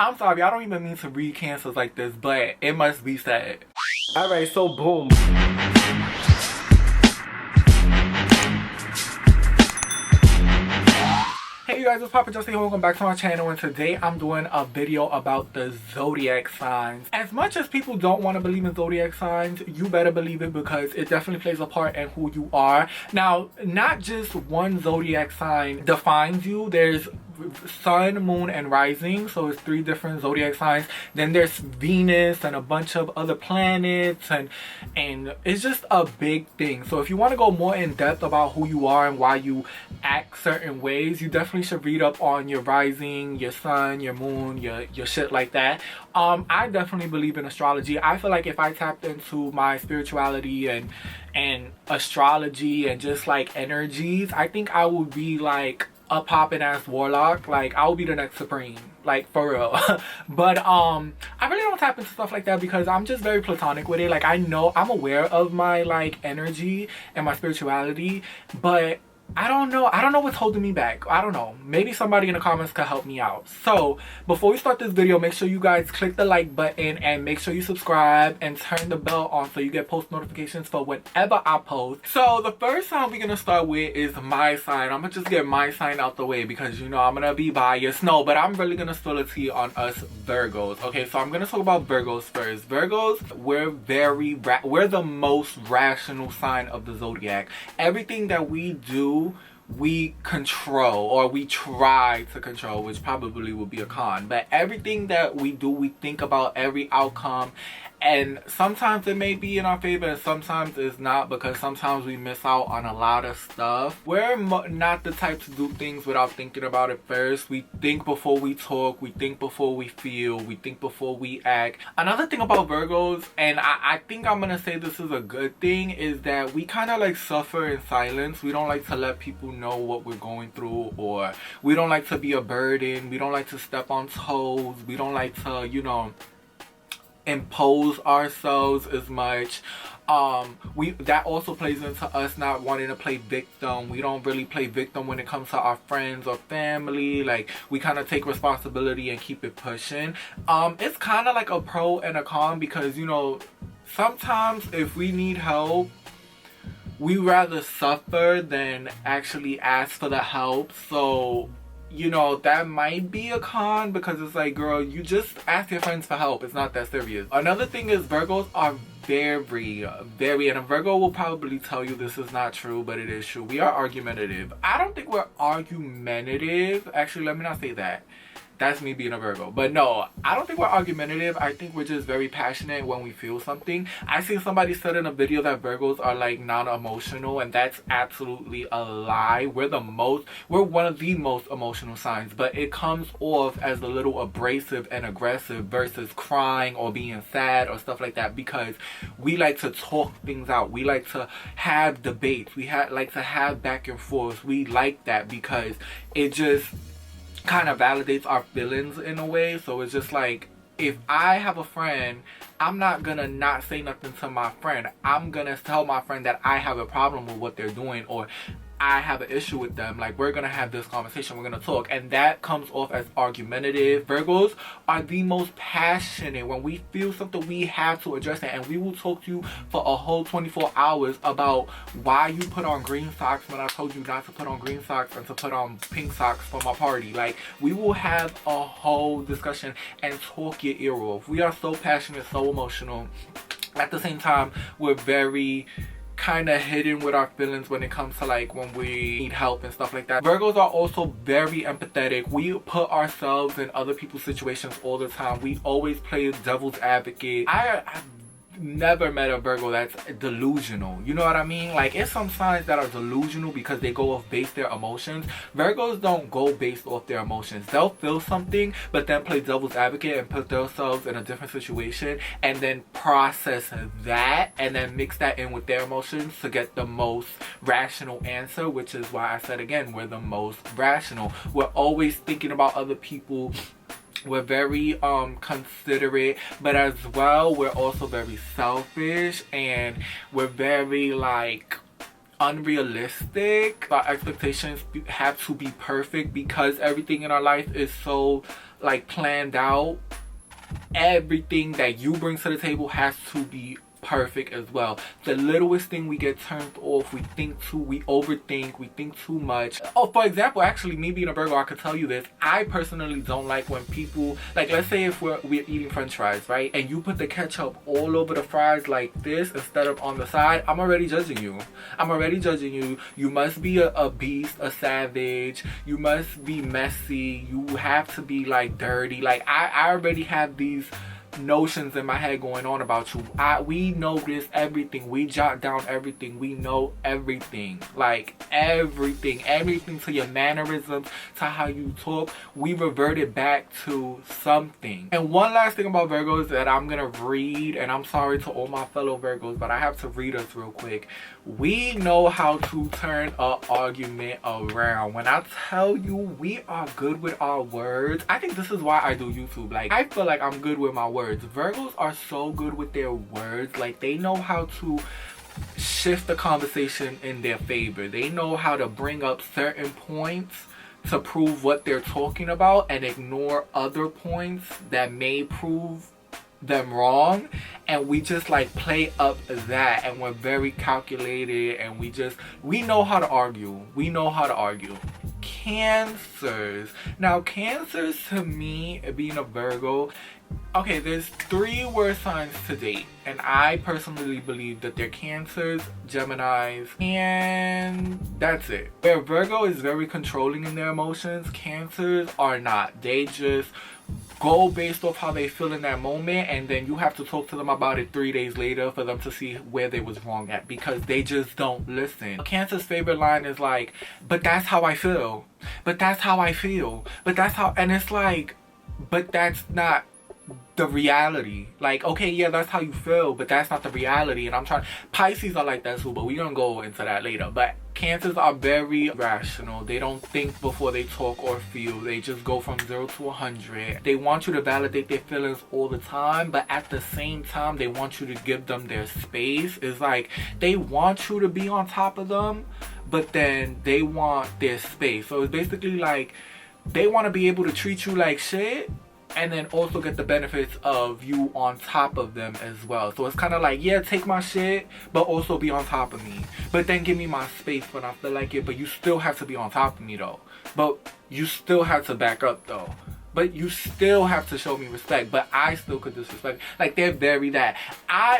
I'm sorry, I don't even mean to read cancers like this, but it must be said. Alright, so boom. Hey you guys, it's Papa Justin here. Welcome back to my channel, and today I'm doing a video about the zodiac signs. As much as people don't want to believe in zodiac signs, you better believe it because it definitely plays a part in who you are. Now, not just one zodiac sign defines you. There's sun, moon, and rising, so it's 3 different zodiac signs. Then there's Venus and a bunch of other planets, and it's just a big thing. So if you want to go more in depth about who you are and why you act certain ways, you definitely should read up on your rising, your sun, your moon, your shit like that. I definitely believe in astrology. I feel like if I tapped into my spirituality and astrology and just like energies, I think I would be like a poppin' ass warlock. Like, I'll be the next supreme, like, for real. But I really don't tap into stuff like that because I'm just very platonic with it. Like, I know I'm aware of my like energy and my spirituality, but I don't know what's holding me back. I don't know. Maybe somebody in the comments could help me out. So before we start this video, make sure you guys click the like button and make sure you subscribe and turn the bell on so you get post notifications for whenever I post. So the first sign we're gonna start with is my sign. I'm gonna just get my sign out the way because, you know, I'm gonna be biased. No, but I'm really gonna spill the tea on us Virgos. Okay, so I'm gonna talk about Virgos first. Virgos, we're the most rational sign of the zodiac. Everything that we do, we control, or we try to control, which probably would be a con. But everything that we do, we think about every outcome, and sometimes it may be in our favor and sometimes it's not, because sometimes we miss out on a lot of stuff. We're not the type to do things without thinking about it first. We think before we talk, we think before we feel, we think before we act. Another thing about Virgos, and I think I'm gonna say this is a good thing, is that we kind of like suffer in silence. We don't like to let people know what we're going through, or we don't like to be a burden. We don't like to step on toes. We don't like to, you know, impose ourselves as much. That also plays into us not wanting to play victim. We don't really play victim when it comes to our friends or family. Like, we kind of take responsibility and keep it pushing. It's kind of like a pro and a con because, you know, sometimes if we need help, we rather suffer than actually ask for the help. So, you know, that might be a con because it's like, girl, you just ask your friends for help. It's not that serious. Another thing is Virgos are very, and a Virgo will probably tell you this is not true, but it is true. We are argumentative. I don't think we're argumentative. Actually, let me not say that. That's me being a Virgo. But no, I don't think we're argumentative. I think we're just very passionate when we feel something. I see somebody said in a video that Virgos are like non-emotional, and that's absolutely a lie. We're one of the most emotional signs, but it comes off as a little abrasive and aggressive versus crying or being sad or stuff like that, because we like to talk things out. We like to have debates. We like to have back and forth. We like that because it just kind of validates our feelings in a way. So it's just like, if I have a friend, I'm not gonna not say nothing to my friend. I'm gonna tell my friend that I have a problem with what they're doing, or I have an issue with them. Like, we're gonna have this conversation, we're gonna talk, and that comes off as argumentative. Virgos are the most passionate. When we feel something, we have to address it, and we will talk to you for a whole 24 hours about why you put on green socks when I told you not to put on green socks and to put on pink socks for my party. Like, we will have a whole discussion and talk your ear off. We are so passionate, so emotional. At the same time, we're very kind of hidden with our feelings when it comes to like when we need help and stuff like that. Virgos are also very empathetic. We put ourselves in other people's situations all the time. We always play devil's advocate. I've never met a Virgo that's delusional. You know what I mean? Like, it's some signs that are delusional because they go off base their emotions. Virgos don't go based off their emotions. They'll feel something but then play devil's advocate and put themselves in a different situation and then process that and then mix that in with their emotions to get the most rational answer, which is why I said again, we're the most rational. We're always thinking about other people. We're very considerate, but as well we're also very selfish, and we're very like unrealistic. Our expectations have to be perfect because everything in our life is so like planned out. Everything that you bring to the table has to be perfect as well. The littlest thing we get turned off, we overthink, we think too much. Oh, for example, actually, me being a Virgo, I could tell you this. I personally don't like when people, like, let's say if we're eating french fries, right, and you put the ketchup all over the fries like this instead of on the side. I'm already judging you. I'm already judging you. You must be a beast, a savage. You must be messy. You have to be like dirty. Like, I already have these notions in my head going on about you. We notice everything. We jot down everything. We know everything. Like everything to your mannerisms, to how you talk. We reverted back to something. And one last thing about Virgos that I'm gonna read, and I'm sorry to all my fellow Virgos, but I have to read us real quick. We know how to turn an argument around. When I tell you we are good with our words, I think this is why I do YouTube. Like, I feel like I'm good with my words. Virgos are so good with their words. Like, they know how to shift the conversation in their favor. They know how to bring up certain points to prove what they're talking about and ignore other points that may prove them wrong, and we just like play up that, and we're very calculated, and we know how to argue. We know how to argue. Cancers. Now, Cancers, to me, being a Virgo, okay, there's 3 word signs to date, and I personally believe that they're Cancers, Geminis, and that's it. Where Virgo is very controlling in their emotions, Cancers are not. They just go based off how they feel in that moment, and then you have to talk to them about it 3 days later for them to see where they was wrong at, because they just don't listen. Cancer's favorite line is like, but that's how I feel. But that's how I feel. But that's how, and it's like, but that's not the reality. Like, okay, yeah, that's how you feel, but that's not the reality. And I'm trying, Pisces are like that too, but we're gonna go into that later. But Cancers are very rational. They don't think before they talk or feel. They just go from 0 to 100. They want you to validate their feelings all the time, but at the same time, they want you to give them their space. It's like they want you to be on top of them, but then they want their space. So it's basically like they want to be able to treat you like shit, and then also get the benefits of you on top of them as well. So it's kind of like, yeah, take my shit, but also be on top of me. But then give me my space when I feel like it. But you still have to be on top of me though. But you still have to back up though. But you still have to show me respect. But I still could disrespect. Like, they're very that.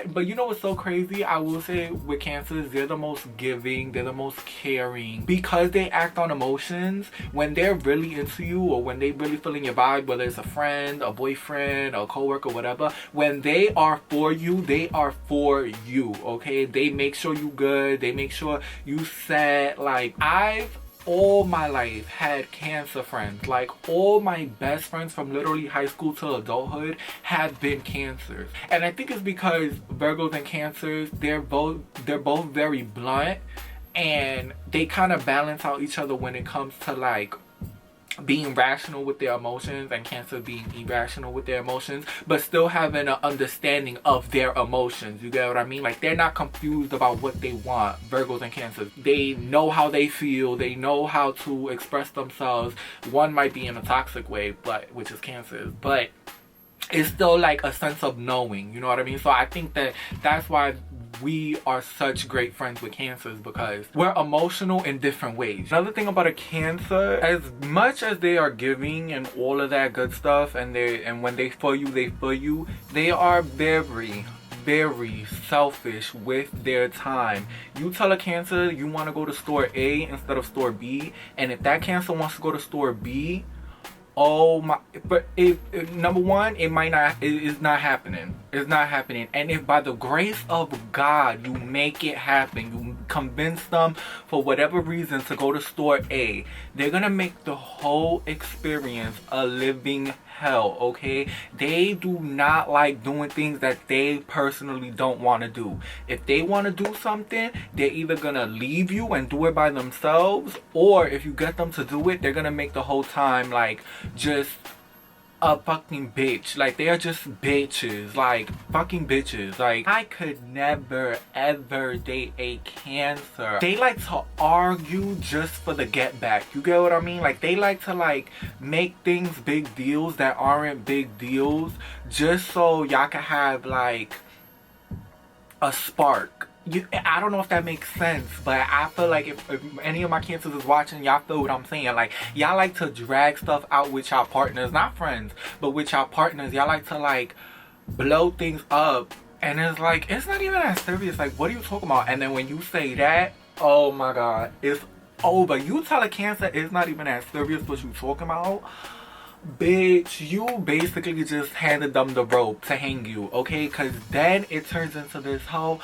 But you know what's so crazy? I will say with Cancers, they're the most giving. They're the most caring. Because they act on emotions. When they're really into you, or when they really feeling your vibe, whether it's a friend, a boyfriend, a coworker, whatever. When they are for you, they are for you. Okay? They make sure you good. They make sure you set. Like, I've all my life had Cancer friends. Like, all my best friends from literally high school to adulthood have been Cancers. And I think it's because Virgos and Cancers, they're both very blunt, and they kind of balance out each other when it comes to like being rational with their emotions, and Cancer being irrational with their emotions, but still having an understanding of their emotions. You get what I mean? Like, they're not confused about what they want. Virgos and Cancers, they know how they feel. They know how to express themselves. One might be in a toxic way, but which is Cancers, but it's still like a sense of knowing. You know what I mean? So I think that that's why we are such great friends with Cancers, because we're emotional in different ways. Another thing about a Cancer, as much as they are giving and all of that good stuff, and when they for you, they are very selfish with their time. You tell a Cancer you want to go to store A instead of store B, and if that Cancer wants to go to store B, oh my, but number one, it is not happening. It's not happening. And if by the grace of God you make it happen, you convince them for whatever reason to go to store A, they're gonna make the whole experience a living hell, okay? They do not like doing things that they personally don't want to do. If they want to do something, they're either gonna leave you and do it by themselves, or if you get them to do it, they're gonna make the whole time like just a fucking bitch. Like, they are just bitches. Like, fucking bitches. Like, I could never ever date a Cancer. They like to argue just for the get back. You get what I mean? Like, they like to like make things big deals that aren't big deals just so y'all can have like a spark. I don't know if that makes sense, but I feel like if any of my Cancers is watching, y'all feel what I'm saying. Like, y'all like to drag stuff out with y'all partners, not friends, but with y'all partners. Y'all like to like blow things up, and it's like, it's not even that serious. Like, what are you talking about? And then when you say that, oh my god, it's over. You tell a Cancer it's not even that serious what you talking about, bitch, you basically just handed them the rope to hang you, okay? Because then it turns into this whole,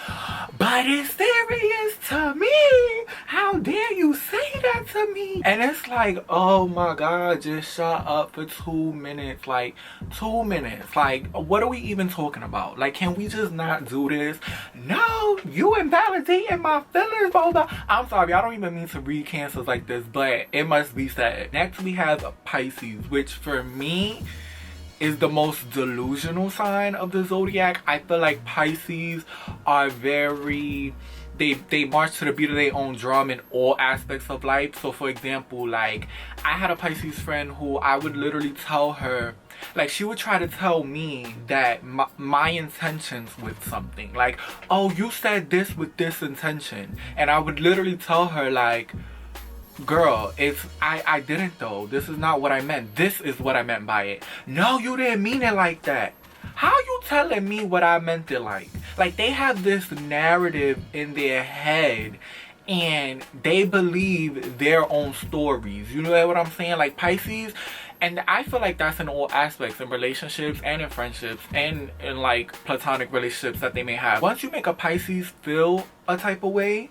but it's serious to me, how dare you say that to me? And it's like, oh my god, just shut up for 2 minutes. Like, 2 minutes. Like, what are we even talking about? Like, can we just not do this? No, you invalidating my feelings, blah, blah. I'm sorry, I don't even mean to read Cancers like this, but it must be said. Next we have Pisces, which for me is the most delusional sign of the zodiac. I feel like Pisces are very, they march to the beat of their own drum in all aspects of life. So for example, like, I had a Pisces friend who I would literally tell her, like, she would try to tell me that my intentions with something, like, oh, you said this with this intention, and I would literally tell her like, girl, it's I didn't though. This is not what I meant. This is what I meant by it. No, you didn't mean it like that. How you telling me what I meant it like? Like, they have this narrative in their head and they believe their own stories. You know what I'm saying? Like, Pisces, and I feel like that's in all aspects, in relationships and in friendships and in like platonic relationships that they may have. Once you make a Pisces feel a type of way,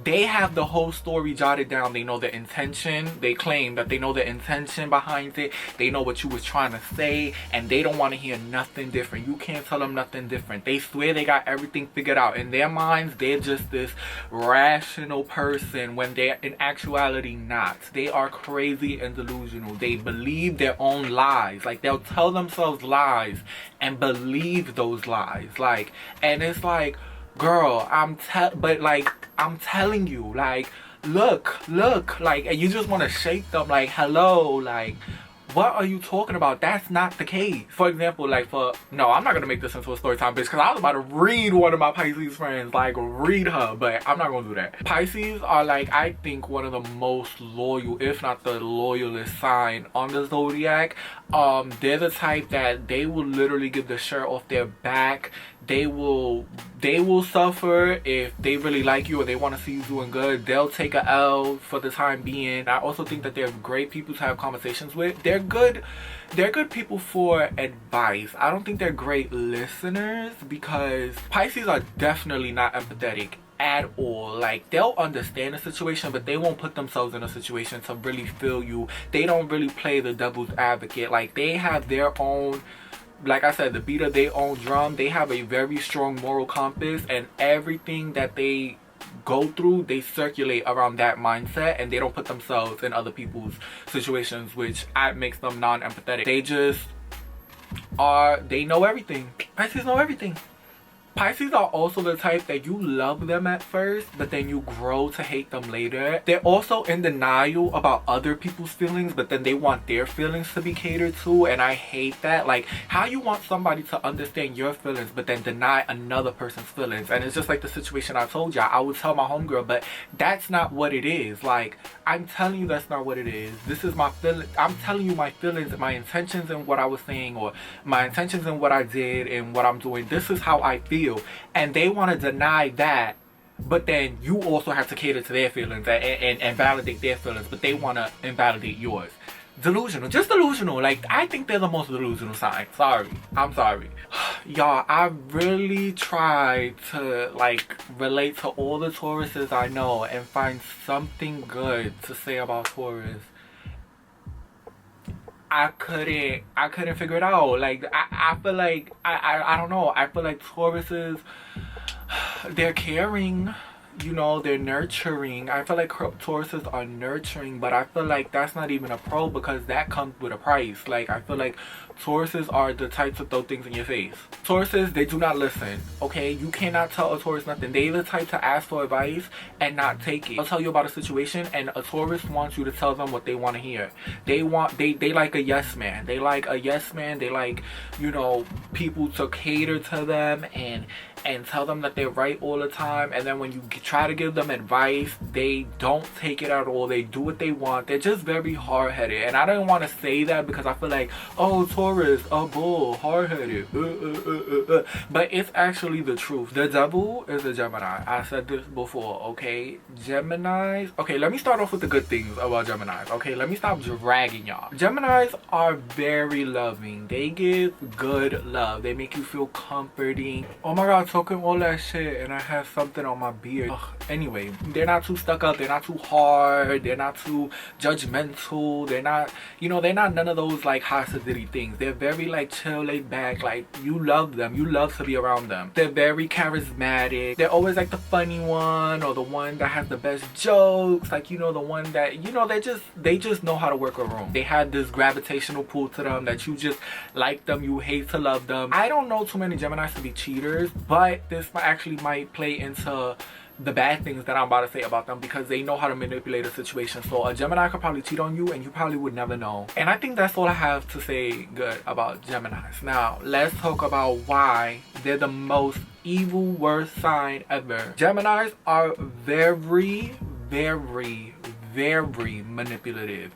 they have the whole story jotted down. They know the intention. They claim that they know the intention behind it. They know what you was trying to say, and they don't want to hear nothing different. You can't tell them nothing different. They swear they got everything figured out. In their minds, they're just this rational person when they're in actuality not. They are crazy and delusional. They believe their own lies. Like, they'll tell themselves lies and believe those lies. Like, and it's like, girl, I'm telling you, like, look, like, and you just want to shake them, like, hello, like, what are you talking about? That's not the case. For example, like, no, I'm not gonna make this into a story time, bitch, because I was about to read one of my Pisces friends, like, read her, but I'm not gonna do that. Pisces are, like, I think one of the most loyal, if not the loyalist sign on the zodiac. They're the type that they will literally give the shirt off their back. They will suffer if they really like you or they want to see you doing good. They'll take a L for the time being. I also think that they're great people to have conversations with. They're good people for advice. I don't think they're great listeners, because Pisces are definitely not empathetic at all. Like, they'll understand the situation, but they won't put themselves in a situation to really feel you. They don't really play the devil's advocate. Like, they have their own, like I said, the beat of their own drum. They have a very strong moral compass, and everything that they go through, they circulate around that mindset, and they don't put themselves in other people's situations, which makes them non-empathetic. They just are, they know everything. Pisces know everything. Pisces are also the type that you love them at first, but then you grow to hate them later. They're also in denial about other people's feelings, but then they want their feelings to be catered to, and I hate that. Like, how you want somebody to understand your feelings, but then deny another person's feelings? And it's just like the situation I told y'all. I would tell my homegirl, but that's not what it is. Like, I'm telling you that's not what it is. This is my feeling. I'm telling you my feelings and my intentions and what I was saying, or my intentions and what I did and what I'm doing. This is how I feel. And they want to deny that, but then you also have to cater to their feelings and validate their feelings, but they want to invalidate yours. Delusional. Just delusional. Like, I think they're the most delusional sign. Sorry. I'm sorry. Y'all, I really tried to, like, relate to all the Tauruses I know and find something good to say about Taurus. I couldn't figure it out. Like, I feel like I don't know. I feel like Tauruses, they're caring. you know, they're nurturing. I feel like Tauruses are nurturing, but I feel like that's not even a pro because that comes with a price. Like, I feel like Tauruses are the types to throw things in your face. Tauruses, they do not listen, okay? You cannot tell a Taurus nothing. They the type to ask for advice and not take it. They'll tell you about a situation, and a Taurus wants you to tell them what they want to hear. They like a yes man. They like a yes man. They like, you know, people to cater to them and tell them that they're right all the time. And then when you try to give them advice, they don't take it at all. They do what they want. They're just very hard-headed. And I don't want to say that because I feel like, oh, Taurus, a bull, hard-headed. But it's actually the truth. The devil is a Gemini. I said this before, okay? Geminis. Okay, let me start off with the good things about Geminis. Okay, let me stop dragging y'all. Geminis are very loving. They give good love. They make you feel comforting. Oh my God, talking all that shit and I have something on my beard. Ugh. Anyway, they're not too stuck up. They're not too hard. They're not too judgmental. They're not, you know, they're not none of those like hostility things. They're very like chill, laid back. Like, you love them. You love to be around them. They're very charismatic. They're always like the funny one or the one that has the best jokes. Like, you know, the one that, you know, they just know how to work a room. They have this gravitational pull to them that you just like them. You hate to love them. I don't know too many Geminis to be cheaters, but this actually might play into the bad things that I'm about to say about them because they know how to manipulate a situation. So a Gemini could probably cheat on you and you probably would never know. And I think that's all I have to say good about Geminis. Now, let's talk about why they're the most evil, worst sign ever. Geminis are very, very, very manipulative.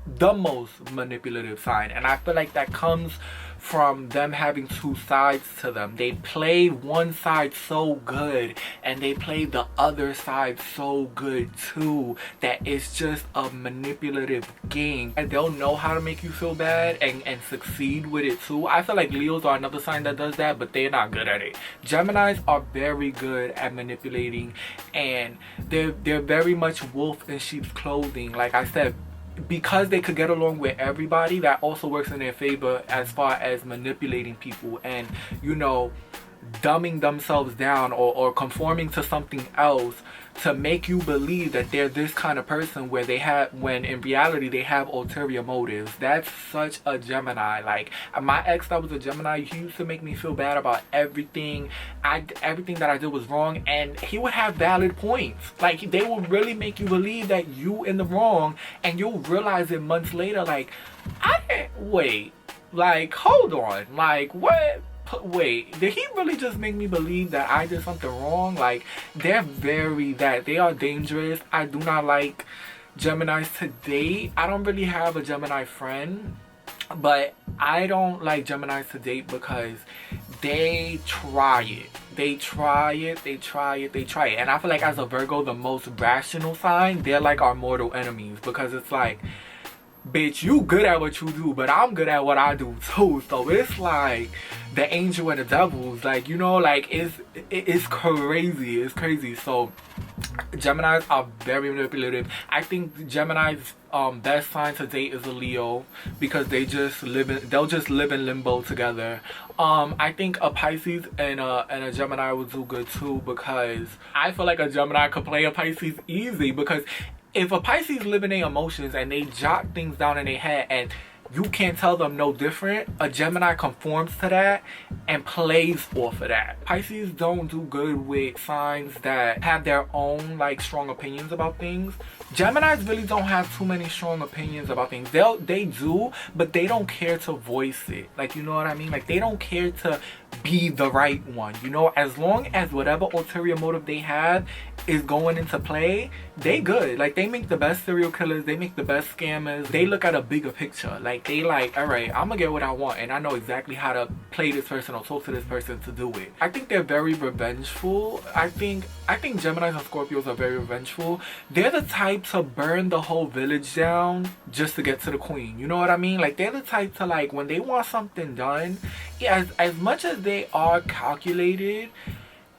The most manipulative sign. And I feel like that comes from them having two sides to them. They play one side so good and they play the other side so good too that it's just a manipulative game, and they'll know how to make you feel bad and succeed with it too. I feel like Leos are another sign that does that, but they're not good at it. Geminis are very good at manipulating, and they're very much wolf in sheep's clothing. Like I said, because they could get along with everybody, that also works in their favor as far as manipulating people and, you know, dumbing themselves down or conforming to something else to make you believe that they're this kind of person where they have, when in reality they have ulterior motives. That's such a Gemini. Like, my ex that was a Gemini, he used to make me feel bad about everything. Everything that I did was wrong, and he would have valid points. Like, they will really make you believe that you in the wrong, and you'll realize it months later, like, I didn't, wait, like, hold on, like, what? Wait, did he really just make me believe that I did something wrong? Like, they are dangerous. I do not like Geminis to date. I don't really have a Gemini friend, but I don't like Geminis to date because they try it. They try it. And I feel like as a Virgo, the most rational sign, they're like our mortal enemies, because it's like, bitch, you good at what you do, but I'm good at what I do too. So it's like the angel and the devils, like, you know, like it's crazy. It's crazy. So Geminis are very manipulative. I think Gemini's best sign to date is a Leo, because they'll just live in limbo together. I think a Pisces and a Gemini would do good too, because I feel like a Gemini could play a Pisces easy, because if a Pisces live in their emotions and they jot things down in their head and you can't tell them no different, a Gemini conforms to that and plays off of that. Pisces don't do good with signs that have their own like strong opinions about things. Geminis really don't have too many strong opinions about things. They do, but they don't care to voice it. Like, you know what I mean? Like, they don't care to be the right one, you know. As long as whatever ulterior motive they have is going into play, they good. Like, they make the best serial killers, they make the best scammers. They look at a bigger picture. Like, they like, all right, I'm gonna get what I want, and I know exactly how to play this person or talk to this person to do it. I think they're very revengeful. I think Geminis and Scorpios are very revengeful. They're the type to burn the whole village down just to get to the queen, you know what I mean? Like, they're the type to, like, when they want something done, yeah, as much as they are calculated,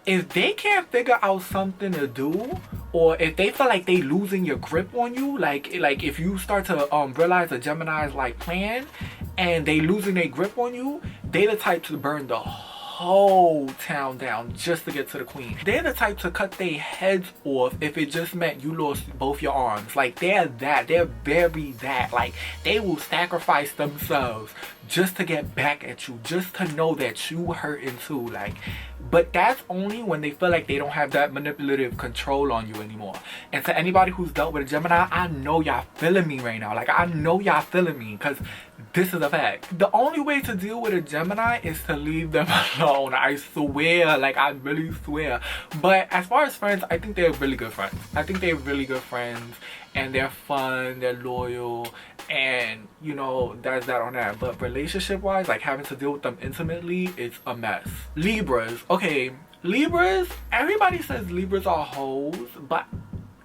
if they can't figure out something to do, or if they feel like they losing your grip on you, like if you start to realize a Gemini's like plan and they losing their grip on you, they the type to burn the whole town down just to get to the queen. They're the type to cut their heads off if it just meant you lost both your arms. Like, they're very that. Like, they will sacrifice themselves just to get back at you, just to know that you hurting too. Like, but that's only when they feel like they don't have that manipulative control on you anymore. And to anybody who's dealt with a Gemini, I know y'all feeling me right now. Like, I know y'all feeling me, because this is a fact. The only way to deal with a Gemini is to leave them alone. I swear, like, I really swear. But as far as friends, I think they're really good friends. I think they're really good friends, and they're fun, they're loyal, and you know, that's that on that. But relationship wise, like having to deal with them intimately, it's a mess. Libras, okay, Libras, everybody says Libras are hoes, but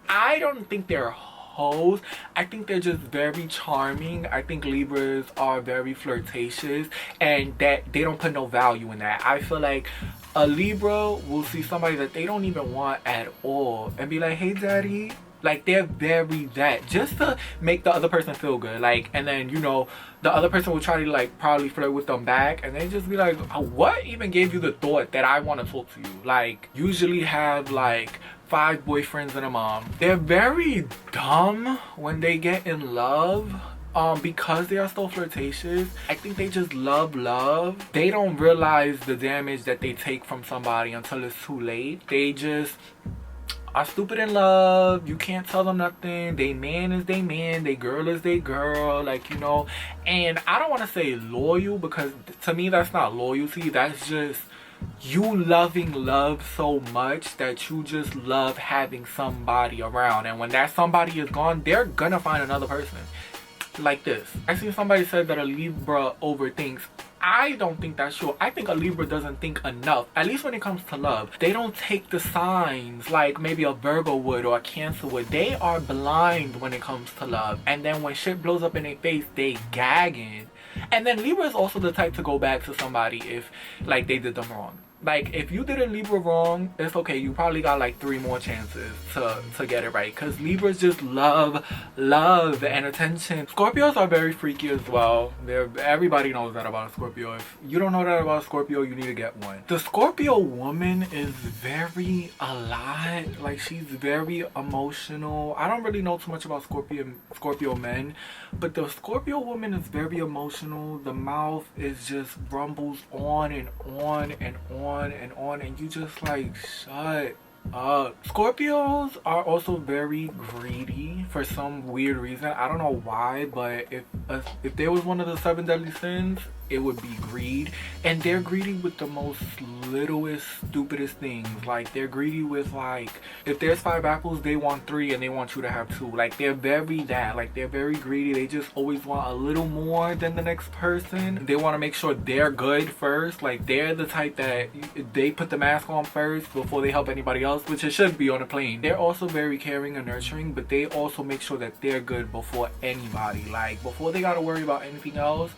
I don't think they're hoes. I think they're just very charming. I think Libras are very flirtatious, and that they don't put no value in that. I feel like a Libra will see somebody that they don't even want at all and be like, hey daddy. Like, they're very that, just to make the other person feel good. Like, and then, you know, the other person will try to like probably flirt with them back, and they just be like, what even gave you the thought that I want to talk to you? Like, usually have like 5 boyfriends and a mom. They're very dumb when they get in love. Because they are so flirtatious. I think they just love. They don't realize the damage that they take from somebody until it's too late. They just are stupid in love. You can't tell them nothing. They man is they man, they girl is they girl, like, you know. And I don't want to say loyal, because to me that's not loyalty. That's just you loving love so much that you just love having somebody around, and when that somebody is gone, they're gonna find another person. Like this, I see somebody said that a Libra overthinks. I don't think that's true. I think a Libra doesn't think enough, at least when it comes to love. They don't take the signs like maybe a Virgo would or a Cancer would. They are blind when it comes to love, and then when shit blows up in their face, they gagging. And then Libra is also the type to go back to somebody if like they did them wrong. Like, if you did a Libra wrong, it's okay. You probably got like 3 more chances to get it right, because Libras just love and attention. Scorpios are very freaky as well. Everybody knows that about a Scorpio. If you don't know that about a Scorpio, you need to get one. The Scorpio woman is very alive. Like, she's very emotional. I don't really know too much about Scorpio men, but the Scorpio woman is very emotional. The mouth is just rumbles on and on and on and on, and you just like, shut up. Scorpios are also very greedy for some weird reason. I don't know why, but if there was one of the 7 deadly sins, it would be greed. And they're greedy with the most littlest, stupidest things. Like, they're greedy with, like, if there's 5 apples, they want 3 and they want you to have 2. Like, they're very that. Like, they're very greedy. They just always want a little more than the next person. They want to make sure they're good first. Like, they're the type that they put the mask on first before they help anybody else, which it should be on a plane. They're also very caring and nurturing, but they also make sure that they're good before anybody. Like, before they gotta worry about anything else,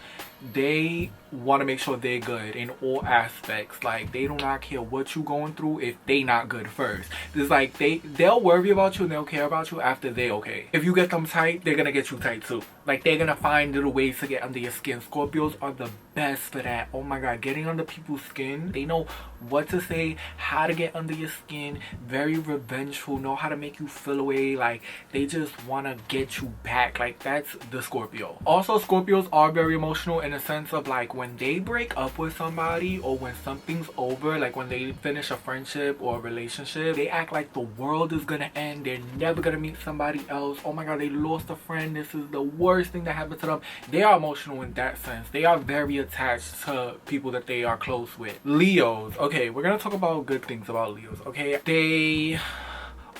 they want to make sure they're good in all aspects. Like, they do not care what you going through if they not good first. It's like they'll worry about you and they'll care about you after they okay. If you get them tight, they're gonna get you tight too. Like, they're gonna find little ways to get under your skin. Scorpios are the best for that. Oh my god, getting under people's skin. They know what to say, how to get under your skin. Very revengeful, know how to make you feel away. Like, they just want to get you back. Like, that's the Scorpio. Also, Scorpios are very emotional in a sense of, like, when they break up with somebody or when something's over, like when they finish a friendship or a relationship, they act like the world is gonna end. They're never gonna meet somebody else. Oh my god, they lost a friend. This is the worst thing that happened to them. They are emotional in that sense. They are very attached to people that they are close with. Leos. Okay, we're gonna talk about good things about Leos. Okay, they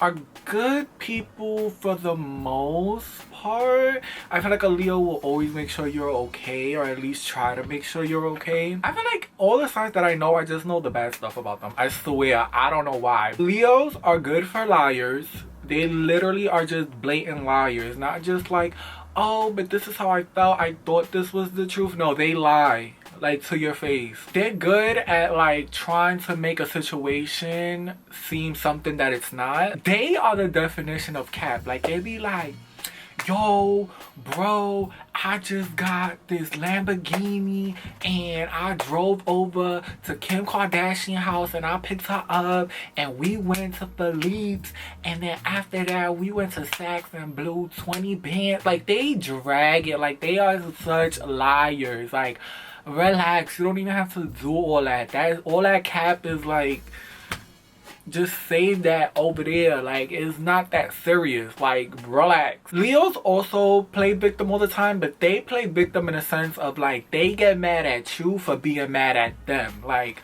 are good people for the most part. I feel like a Leo will always make sure you're okay, or at least try to make sure you're okay. I feel like all the signs that I know, I just know the bad stuff about them. I swear, I don't know why. Leos are good for liars. They literally are just blatant liars. Not just like, oh, but this is how I felt, I thought this was the truth. No, they lie, like, to your face. They're good at, like, trying to make a situation seem something that it's not. They are the definition of cap. Like, they be like, yo, bro, I just got this Lamborghini and I drove over to Kim Kardashian house and I picked her up and we went to Philippe's, and then after that we went to Saks and blew 20 bands. Like, they drag it. Like, they are such liars. Like, relax. You don't even have to do all that. All that cap is like, just save that over there. Like, it's not that serious. Like, relax. Leos also play victim all the time, but they play victim in a sense of like, they get mad at you for being mad at them. Like,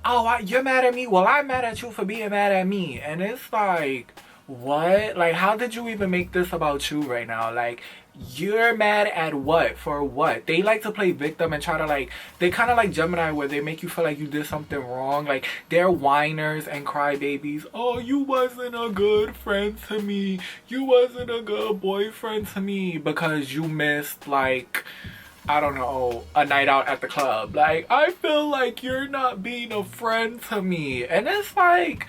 oh, you're mad at me? Well, I'm mad at you for being mad at me. And it's like, what? Like, how did you even make this about you right now? Like, you're mad at what? For what? They like to play victim and try to, like, they kind of like Gemini, where they make you feel like you did something wrong. Like, they're whiners and crybabies. Oh, you wasn't a good friend to me. You wasn't a good boyfriend to me because you missed, like, I don't know, a night out at the club. Like, I feel like you're not being a friend to me. And it's like,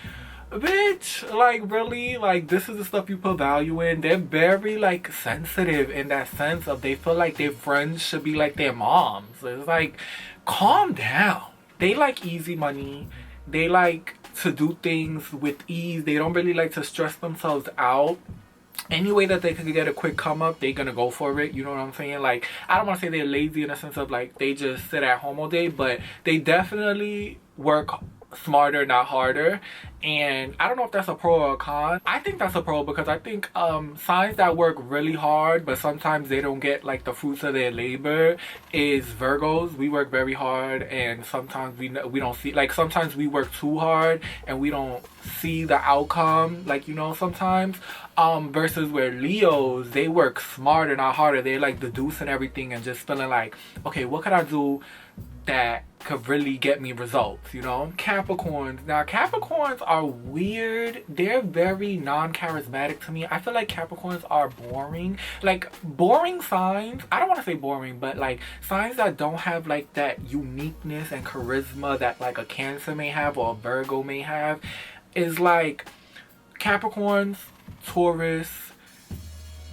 bitch, like, really? Like, this is the stuff you put value in? They're very, like, sensitive in that sense of they feel like their friends should be like their moms. It's like, calm down. They like easy money. They like to do things with ease. They don't really like to stress themselves out. Any way that they could get a quick come up, they're gonna go for it. You know what I'm saying? Like, I don't want to say they're lazy in the sense of like they just sit at home all day, but they definitely work smarter, not harder. And I don't know if that's a pro or a con. I think that's a pro, because I think signs that work really hard but sometimes they don't get like the fruits of their labor is Virgos. We work very hard and sometimes we don't see, like, sometimes we work too hard and we don't see the outcome, like, you know, sometimes. Versus where Leos, they work smarter, not harder. They're like deducing everything and just feeling like, okay, what could I do that could really get me results, you know? Capricorns. Now, Capricorns are weird. They're very non-charismatic to me. I feel like Capricorns are boring. Like, boring signs, I don't want to say boring, but like signs that don't have like that uniqueness and charisma that like a Cancer may have or a Virgo may have, is like Capricorns, Taurus,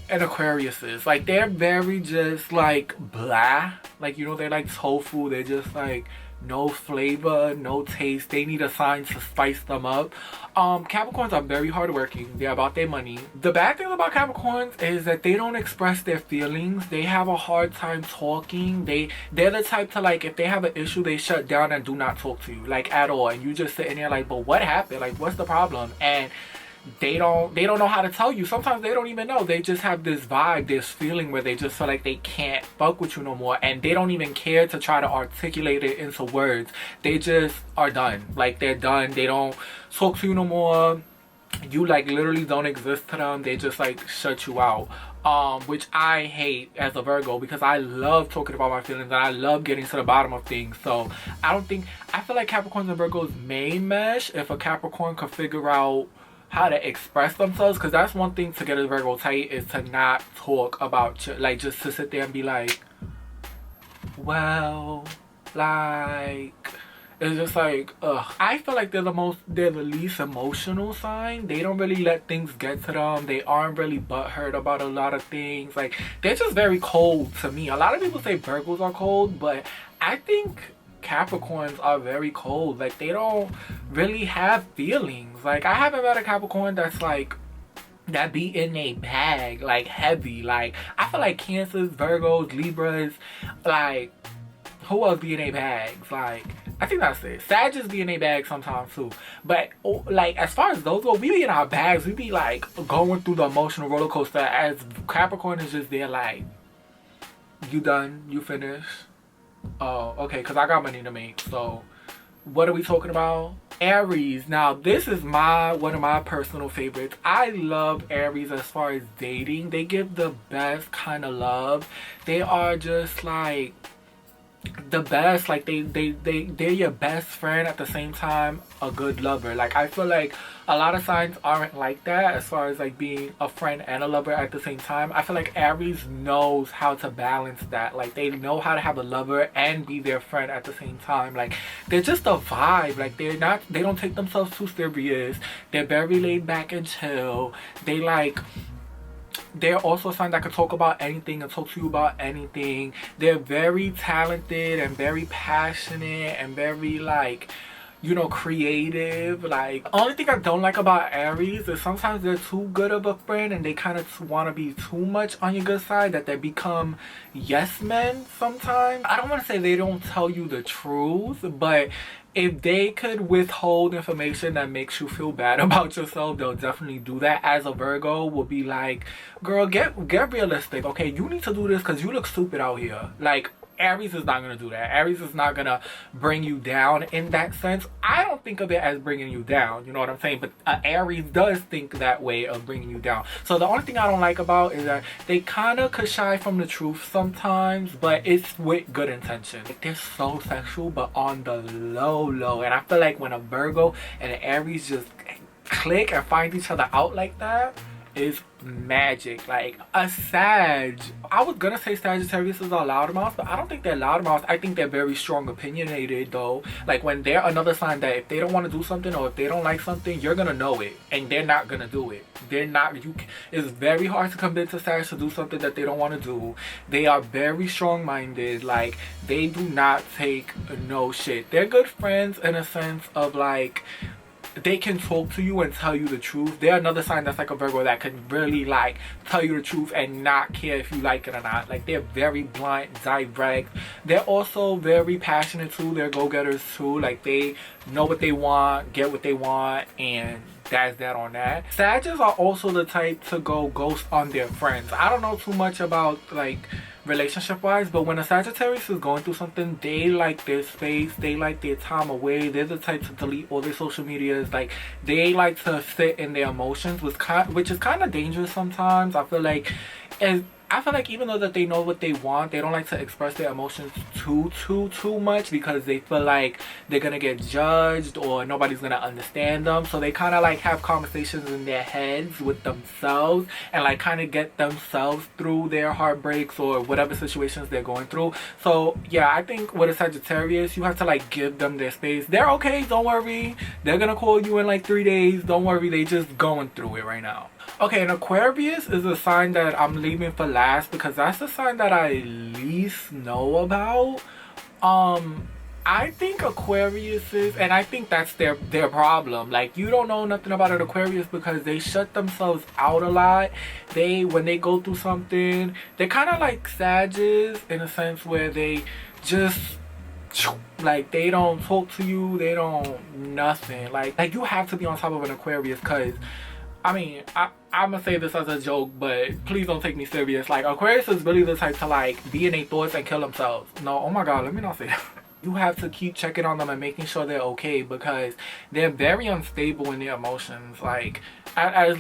and Aquariuses. Like, they're very just like blah. Like, you know, they're like tofu. They're just like no flavor, no taste. They need a sign to spice them up. Capricorns are very hardworking. They're about their money. The bad thing about Capricorns is that they don't express their feelings. They have a hard time talking. They're the type to, like, if they have an issue, they shut down and do not talk to you, like, at all. And you just sitting there like, but what happened? Like, what's the problem? And they don't know how to tell you. Sometimes they don't even know. They just have this vibe, this feeling where they just feel like they can't fuck with you no more, and they don't even care to try to articulate it into words. They just are done. Like, they're done. They don't talk to you no more. You like literally don't exist to them. They just like shut you out, which I hate as a Virgo, because I love talking about my feelings and I love getting to the bottom of things. So I feel like Capricorns and Virgos may mesh if a Capricorn could figure out how to express themselves, because that's one thing to get a Virgo tight, is to not talk about like, just to sit there and be like, well, like, it's just like, ugh. I feel like they're the least emotional sign. They don't really let things get to them. They aren't really butthurt about a lot of things. Like, they're just very cold to me. A lot of people say Virgos are cold, but I think Capricorns are very cold. Like, they don't really have feelings. Like, I haven't met a Capricorn that's like, that be in a bag, like, heavy. Like, I feel like Cancers, Virgos, Libras, like, who else be in a bags? Like, I think that's it. Sagittarius be in a bag sometimes too. But like, as far as those go, we be in our bags. We be like going through the emotional roller coaster. As Capricorn is just there like, you done? You finished? Oh, okay, because I got money to make. So what are we talking about? Aries. Now, this is one of my personal favorites. I love Aries as far as dating. They give the best kind of love. They are just like the best. Like, they're your best friend, at the same time a good lover. Like, I feel like a lot of signs aren't like that as far as like being a friend and a lover at the same time. I feel like Aries knows how to balance that. Like, they know how to have a lover and be their friend at the same time. Like, they're just a vibe. Like, they don't take themselves too serious. They're very laid back and chill. They like, they're also a sign that could talk about anything and talk to you about anything. They're very talented and very passionate and very, like, you know, creative. Like, the only thing I don't like about Aries is sometimes they're too good of a friend and they kind of want to be too much on your good side, that they become yes men sometimes. I don't want to say they don't tell you the truth, but if they could withhold information that makes you feel bad about yourself, they'll definitely do that. As a Virgo, will be like, girl, get realistic. Okay, you need to do this because you look stupid out here. Like, Aries is not going to do that. Aries is not going to bring you down in that sense. I don't think of it as bringing you down, you know what I'm saying? But Aries does think that way of bringing you down. So the only thing I don't like about is that they kind of could shy from the truth sometimes, but it's with good intention. Like, they're so sexual, but on the low. And I feel like when a Virgo and an Aries just click and find each other out like that, is magic. Like, a Sag, I was gonna say Sagittarius is a loudmouth, but I don't think they're loudmouths. I think they're very strong opinionated though. Like, when they're another sign that if they don't want to do something or if they don't like something, you're gonna know it and they're not gonna do it. They're not, it's very hard to convince a Sag to do something that they don't want to do. They are very strong-minded. Like, they do not take no shit. They're good friends in a sense of, like, they can talk to you and tell you the truth. They're another sign that's like a Virgo that can really, like, tell you the truth and not care if you like it or not. Like, they're very blunt, direct. They're also very passionate too. They're go-getters too. Like, they know what they want, get what they want, and that's that on that. Sagittarius are also the type to go ghost on their friends. I don't know too much about, like, relationship wise, but when a Sagittarius is going through something, they like their space, they like their time away. They're the type to delete all their social medias. Like, they like to sit in their emotions, which is kind of dangerous sometimes. I feel like even though that they know what they want, they don't like to express their emotions too much, because they feel like they're gonna get judged or nobody's gonna understand them. So they kind of like have conversations in their heads with themselves and like kind of get themselves through their heartbreaks or whatever situations they're going through. So yeah, I think with a Sagittarius, you have to like give them their space. They're okay, don't worry. They're gonna call you in like 3 days. Don't worry, they just going through it right now. Okay, and Aquarius is a sign that I'm leaving for last because that's the sign that I least know about. I think Aquarius is, and I think that's their problem. Like, you don't know nothing about an Aquarius because they shut themselves out a lot. When they go through something, they're kind of like Sagittarius in a sense where they just, like, they don't talk to you, they don't nothing. Like you have to be on top of an Aquarius, because I mean, I'm gonna say this as a joke, but please don't take me serious. Like, Aquarius is really the type to like be in their thoughts and kill themselves. No, oh my god, let me not say that. You have to keep checking on them and making sure they're okay, because they're very unstable in their emotions. Like, as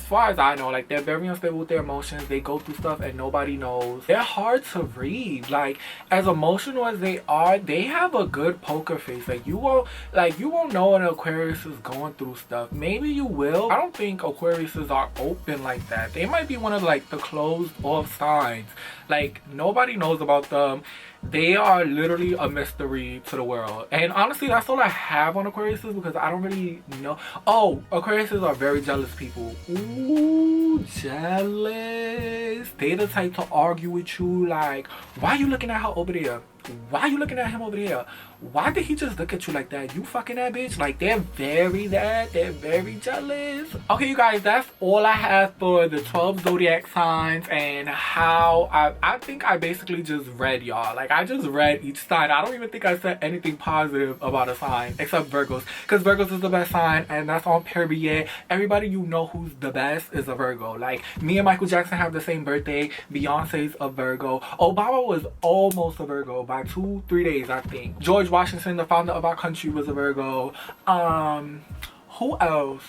far as I know, like, they're very unstable with their emotions. They go through stuff and nobody knows. They're hard to read. Like, as emotional as they are, they have a good poker face. Like, you won't know an Aquarius is going through stuff. Maybe you will. I don't think Aquariuses are open like that. They might be one of like the closed off signs. Like, nobody knows about them. They are literally a mystery to the world. And honestly, that's all I have on Aquariuses, because I don't really know. Oh, Aquariuses are very jealous people. Ooh, jealous. They the type to argue with you like, why are you looking at her over there? Why are you looking at him over there? Why did he just look at you like that? You fucking that bitch? Like, they're very jealous. Okay, you guys, that's all I have for the 12 zodiac signs and how I think I basically just read y'all. Like, I just read each sign. I don't even think I said anything positive about a sign except Virgos, because Virgos is the best sign, and that's on period. Everybody you know who's the best is a Virgo. Like, me and Michael Jackson have the same birthday. Beyonce's a Virgo. Obama was almost a Virgo by 2-3 days, I think. George Washington, the founder of our country, was a Virgo. Who else?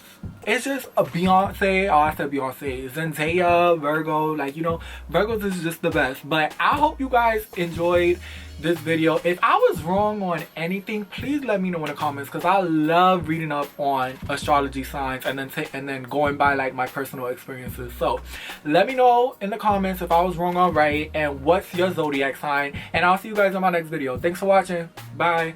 It's just a Beyonce. Oh, I said Beyonce. Zendaya, Virgo. Like, you know, Virgos is just the best. But I hope you guys enjoyed this video. If I was wrong on anything, please let me know in the comments, because I love reading up on astrology signs and then going by like my personal experiences. So let me know in the comments if I was wrong or right, and what's your zodiac sign, and I'll see you guys in my next video. Thanks for watching. Bye.